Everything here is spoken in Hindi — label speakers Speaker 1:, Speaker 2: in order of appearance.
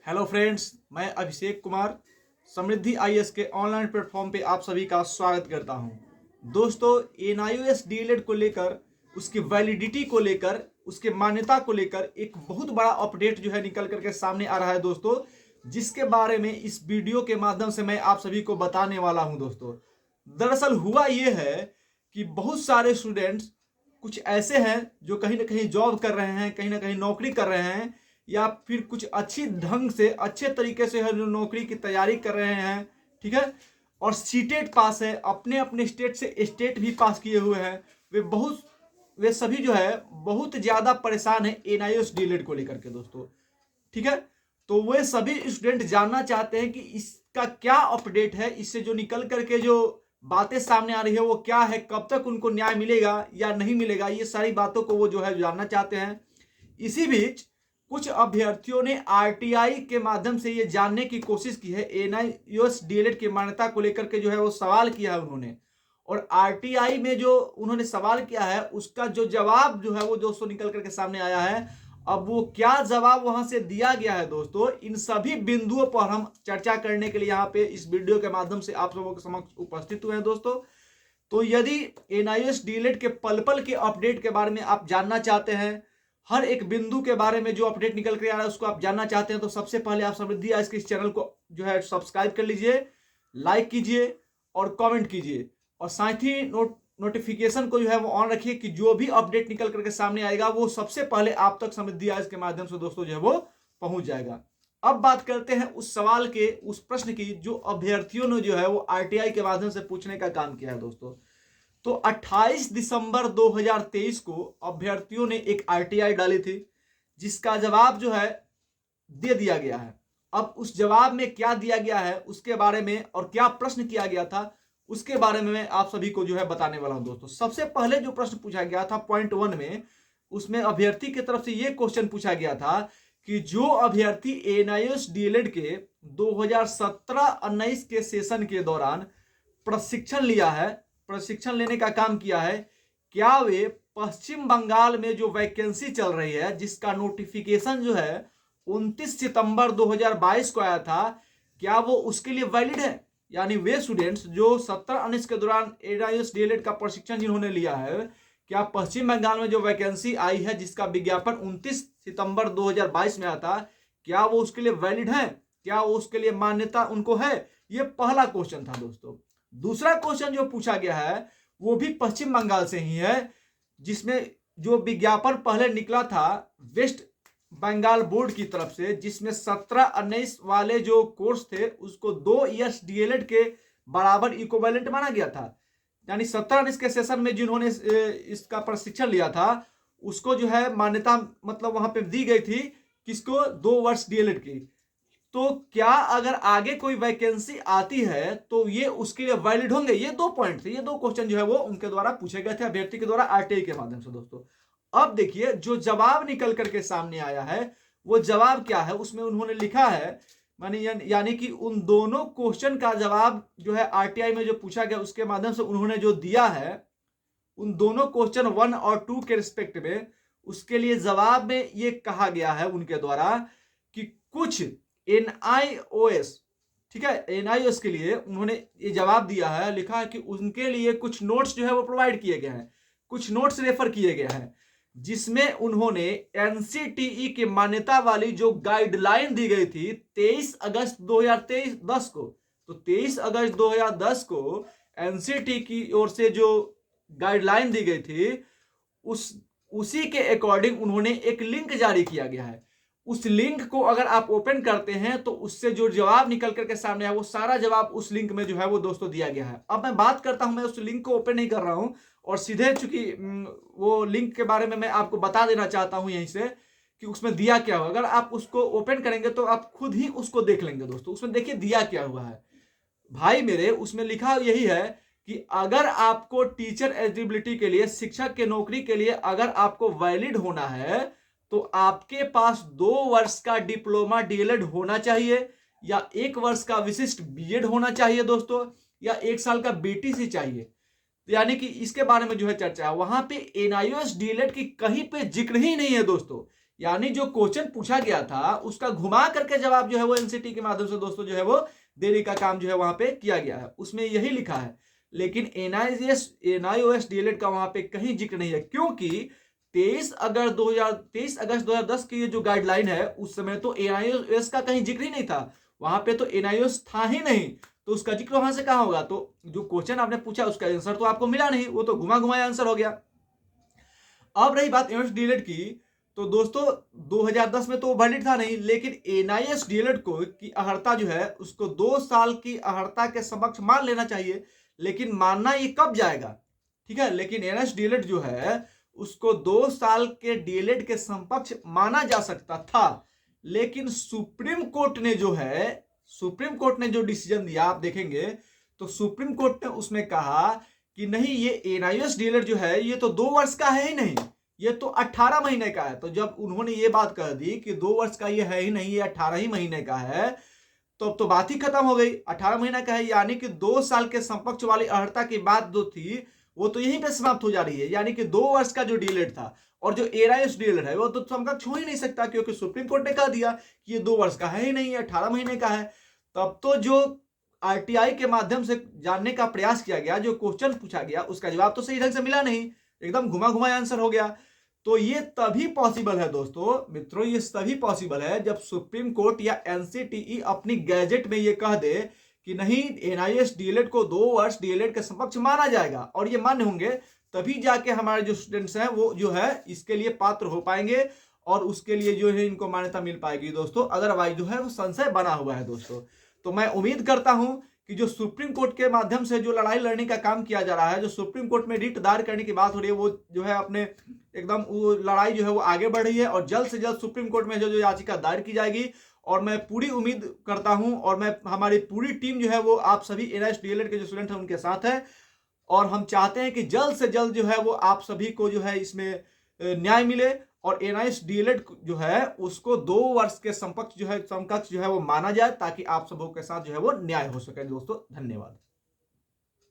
Speaker 1: हेलो फ्रेंड्स, मैं अभिषेक कुमार समृद्धि आईएएस के ऑनलाइन प्लेटफॉर्म पे आप सभी का स्वागत करता हूं। दोस्तों, एनआईओएस डीएलएड को लेकर, उसकी वैलिडिटी को लेकर, उसके मान्यता को लेकर एक बहुत बड़ा अपडेट जो है निकल करके सामने आ रहा है दोस्तों, जिसके बारे में इस वीडियो के माध्यम से मैं आप सभी को बताने वाला हूं। दोस्तों, दरअसल हुआ ये है कि बहुत सारे स्टूडेंट्स कुछ ऐसे हैं जो कहीं ना कहीं जॉब कर रहे हैं, कहीं ना कहीं नौकरी कर रहे हैं, या फिर कुछ अच्छी ढंग से अच्छे तरीके से है जो नौकरी की तैयारी कर रहे हैं, ठीक है, और सीटेट पास है, अपने अपने स्टेट से स्टेट भी पास किए हुए हैं। वे सभी जो है बहुत ज़्यादा परेशान है एनआईओएस डीएलएड को लेकर के दोस्तों, ठीक है। तो वे सभी स्टूडेंट जानना चाहते हैं कि इसका क्या अपडेट है, इससे जो निकल करके जो बातें सामने आ रही है वो क्या है, कब तक उनको न्याय मिलेगा या नहीं मिलेगा, ये सारी बातों को वो जो है जानना चाहते हैं। इसी बीच कुछ अभ्यर्थियों ने आरटीआई के माध्यम से ये जानने की कोशिश की है, एनआईओएस डीएलएड की मान्यता को लेकर के जो है वो सवाल किया है उन्होंने, और आरटीआई में जो उन्होंने सवाल किया है उसका जो जवाब जो है वो दोस्तों निकल करके सामने आया है। अब वो क्या जवाब वहां से दिया गया है दोस्तों, इन सभी बिंदुओं पर हम चर्चा करने के लिए यहाँ पे इस वीडियो के माध्यम से आप लोगों के समक्ष उपस्थित हुए हैं दोस्तों। तो यदि एनआईओएस डीएलएड के पल पल के अपडेट के बारे में आप जानना चाहते हैं, हर एक बिंदु के बारे में जो अपडेट निकल कर आ रहा है उसको आप जानना चाहते हैं, तो सबसे पहले आप समृद्धि आज के इस चैनल को जो है सब्सक्राइब कर लीजिए, लाइक कीजिए और कमेंट कीजिए, और साथ ही नोटिफिकेशन को जो है वो ऑन रखिए कि जो भी अपडेट निकल करके सामने आएगा वो सबसे पहले आप तक समृद्धि आज के माध्यम से दोस्तों जो है वो पहुंच जाएगा। अब बात करते हैं उस सवाल के, उस प्रश्न की जो अभ्यर्थियों ने जो है वो आरटीआई के माध्यम से पूछने का काम किया है दोस्तों। तो 28 दिसंबर 2023 को अभ्यर्थियों ने एक आरटीआई डाली थी, जिसका जवाब जो है दे दिया गया है। अब उस जवाब में क्या दिया गया है उसके बारे में, और क्या प्रश्न किया गया था उसके बारे में मैं आप सभी को जो है बताने वाला हूं दोस्तों। सबसे पहले जो प्रश्न पूछा गया था पॉइंट 1 में, उसमें अभ्यर्थी की तरफ से यह क्वेश्चन पूछा गया था कि जो अभ्यर्थी एनआईओएस डीएलएड के 2017-19 के सेशन के दौरान प्रशिक्षण लेने का काम किया है, क्या वे पश्चिम बंगाल में जो वैकेंसी चल रही है जिसका नोटिफिकेशन जो है 29 सितंबर 2022 को आया था, क्या वो उसके लिए वैलिड है। यानी वे स्टूडेंट्स जो 17-19 के दौरान एनआईओएस डीएलएड का प्रशिक्षण जिन्होंने लिया है, क्या पश्चिम बंगाल में जो वैकेंसी आई है जिसका विज्ञापन 29 सितंबर 2022 में आया था, क्या वो उसके लिए वैलिड है, क्या वो उसके लिए मान्यता उनको है। ये पहला क्वेश्चन था दोस्तों। दूसरा क्वेश्चन जो पूछा गया है वो भी पश्चिम बंगाल से ही है, जिसमें जो विज्ञापन पहले निकला था वेस्ट बंगाल बोर्ड की तरफ से, जिसमें 17-19 वाले जो कोर्स थे उसको 2 इयर्स डीएलएड के बराबर इक्विवेलेंट माना गया था। यानी 17-19 के सेशन में जिन्होंने इसका प्रशिक्षण लिया था उसको जो है मान्यता मतलब वहां पे दी गई थी, किसको, 2 वर्ष डीएलएड की। तो क्या अगर आगे कोई वैकेंसी आती है तो ये उसके लिए वैलिड होंगे। ये 2 पॉइंट थे, ये 2 क्वेश्चन जो है वो उनके द्वारा पूछे गए थे अभ्यर्थी के द्वारा आरटीआई के माध्यम से दोस्तों। अब देखिए जो जवाब निकल करके सामने आया है वो जवाब क्या है, उसमें उन्होंने लिखा है, मानी यानी कि उन दोनों क्वेश्चन का जवाब जो है आरटीआई में जो पूछा गया उसके माध्यम से उन्होंने जो दिया है, उन दोनों क्वेश्चन 1 और 2 के रिस्पेक्ट में, उसके लिए जवाब में ये कहा गया है उनके द्वारा कि कुछ एनआईओएस, ठीक है, एनआईओएस के लिए उन्होंने ये जवाब दिया है, लिखा है कि उनके लिए कुछ नोट्स जो है वो प्रोवाइड किए गए हैं, कुछ नोट्स रेफर किए गए हैं, जिसमें उन्होंने एनसीटीई की मान्यता वाली जो गाइडलाइन दी गई थी 23 अगस्त 2010 को, तो 23 अगस्त 2010 को एनसीटीई की ओर से जो गाइडलाइन दी गई थी उसी के अकॉर्डिंग उन्होंने एक लिंक जारी किया गया है। उस लिंक को अगर आप ओपन करते हैं तो उससे जो जवाब निकल करके सामने है वो सारा जवाब उस लिंक में जो है वो दोस्तों दिया गया है। अब मैं बात करता हूं, मैं उस लिंक को ओपन नहीं कर रहा हूं और सीधे, चूंकि वो लिंक के बारे में मैं आपको बता देना चाहता हूं यहीं से कि उसमें दिया क्या हुआ। अगर आप उसको ओपन करेंगे तो आप खुद ही उसको देख लेंगे दोस्तों। उसमें देखिए दिया क्या हुआ है भाई मेरे, उसमें लिखा यही है कि अगर आपको टीचर एलिजिबिलिटी के लिए, शिक्षक के नौकरी के लिए अगर आपको वैलिड होना है तो आपके पास 2 वर्ष का डिप्लोमा डीएलएड होना चाहिए, या 1 वर्ष का विशिष्ट बीएड होना चाहिए दोस्तों, या 1 साल का बीटीसी चाहिए। यानी कि इसके बारे में जो है चर्चा है। वहां पे एनआईओएस डीएलएड की कहीं पे जिक्र ही नहीं है दोस्तों यानी जो क्वेश्चन पूछा गया था उसका घुमा करके जवाब जो है वो एनसीटी के माध्यम से दोस्तों जो है वो देने का काम जो है वहां पे किया गया है, उसमें यही लिखा है। लेकिन एनआईओएस डीएलएड का वहां पे कहीं जिक्र नहीं है, क्योंकि 23 अगस्त 2010 की ये जो गाइडलाइन है उस समय तो एनआईओएस का कहीं जिक्र ही नहीं था, वहां पे तो एनआईओएस था ही नहीं, तो उसका जिक्र वहां से कहां होगा। तो जो क्वेश्चन आपने पूछा उसका आंसर तो आपको मिला नहीं, वो तो घुमा घुमाया आंसर हो गया। अब रही बात एनआईओएस डीएलएड की, तो दोस्तों 2010 में तो वैलिड था नहीं, लेकिन एनआईएस डीएलएड को की अर्हता जो है उसको 2 साल की अर्हता के समक्ष मान लेना चाहिए। लेकिन मानना ये कब जाएगा, ठीक है, लेकिन एनआईएस डीएलएड जो है उसको 2 साल के डीएलएड के समकक्ष माना जा सकता था। लेकिन सुप्रीम कोर्ट ने जो डिसीजन दिया आप देखेंगे, तो सुप्रीम कोर्ट ने उसमें कहा कि नहीं, ये एनआईएस डीएलएड जो है ये तो 2 वर्ष का है ही नहीं, ये तो 18 महीने का है। तो जब उन्होंने ये बात कह दी कि 2 वर्ष का ये है ही नहीं, ये 18 ही महीने का है, तो बात ही खत्म हो गई। 18 महीने का है यानी कि 2 साल के समकक्ष वाली अर्हता की बात जो थी वो तो यहीं पे समाप्त हो जा रही है। यानी कि 2 वर्ष का जो डीएलएड था और जो एनआईएस डीएलएड है वो तो समकक्ष हो ही नहीं सकता, क्योंकि सुप्रीम कोर्ट ने कह दिया कि ये 2 वर्ष का है ही नहीं, है 18 महीने का है। तब तो जो आरटीआई के माध्यम से जानने का प्रयास किया गया, जो क्वेश्चन पूछा गया उसका जवाब तो सही ढंग से मिला नहीं, एकदम घुमा घुमाया आंसर हो गया। तो ये तभी पॉसिबल है दोस्तों मित्रों, ये तभी पॉसिबल है जब सुप्रीम कोर्ट या एनसीटीई अपनी गैजेट में ये कह दे कि नहीं, एनआईएस डीएलएड को 2 वर्ष डीएलएड के समक्ष माना जाएगा, और ये मान्य होंगे तभी जाके हमारे जो स्टूडेंट्स हैं वो जो है इसके लिए पात्र हो पाएंगे और उसके लिए जो है इनको मान्यता मिल पाएगी दोस्तों। अदरवाइज जो है वो संशय बना हुआ है दोस्तों। तो मैं उम्मीद करता हूं कि जो सुप्रीम कोर्ट के माध्यम से जो लड़ाई लड़ने का काम किया जा रहा है, जो सुप्रीम कोर्ट में रिट दायर करने की बात हो रही है, वो जो है अपने एकदम वो लड़ाई जो है वो आगे बढ़ रही है, और जल्द से जल्द सुप्रीम कोर्ट में जो याचिका दायर की जाएगी। और मैं पूरी उम्मीद करता हूं और मैं हमारी पूरी टीम जो है वो आप सभी एनआईएस डीएलएड के जो स्टूडेंट हैं उनके साथ है, और हम चाहते हैं कि जल्द से जल्द जो है वो आप सभी को जो है इसमें न्याय मिले और एनआईएस डीएलएड जो है उसको 2 वर्ष के समकक्ष जो है वो माना जाए, ताकि आप सबों के साथ जो है वो न्याय हो सके दोस्तों। धन्यवाद।